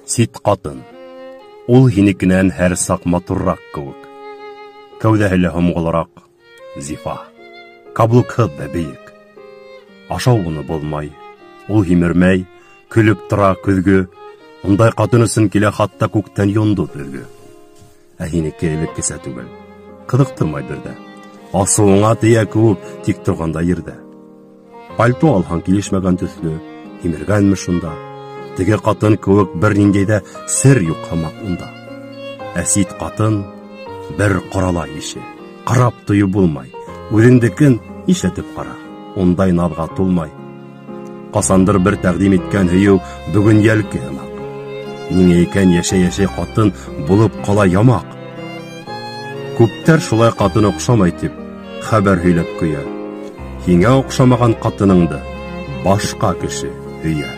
Сит ҡатын. Ул һинекенән һәр саҡ матурраҡ кеүек. Кәүҙәһе лә һомғолораҡ. Зифа. Каблукһыҙ ҙа бейек. Ашау уны боҙмай. Ул һимермәй, көлөп тора көҙгө. Ундай ҡатын өсөн килә хатта күктән йондоҙ өҙгө. Ә һинеке элеккесә түгел. Ҡыҙыҡтырмай бер ҙә. Асыуыңа тейә кеүек тик торғанда ерҙә. Пальто алһаң килешмәгән төҫлө, һимергәнме шунда. Теге ҡатын кеүек бер ниндәй ҙә сер юҡ һымаҡ унда. Ә сит ҡатын бер ҡорала ише. Ҡарап тойоп булмай. Үҙеңдекен ишәтеп ҡара. Ундай наҙға тулмай. Ҡасандыр бер тәҡдим иткән һөйөү бөгөн йәлке һымаҡ. Ниңә икән йәшәй-йәшәй ҡатын булып ҡала ямаҡ? Күптәр шулай ҡатын оҡшамай тип хәбәр һөйләп көйә. Һиңә оҡшамаған ҡатыныңды башҡа кеше һөйә.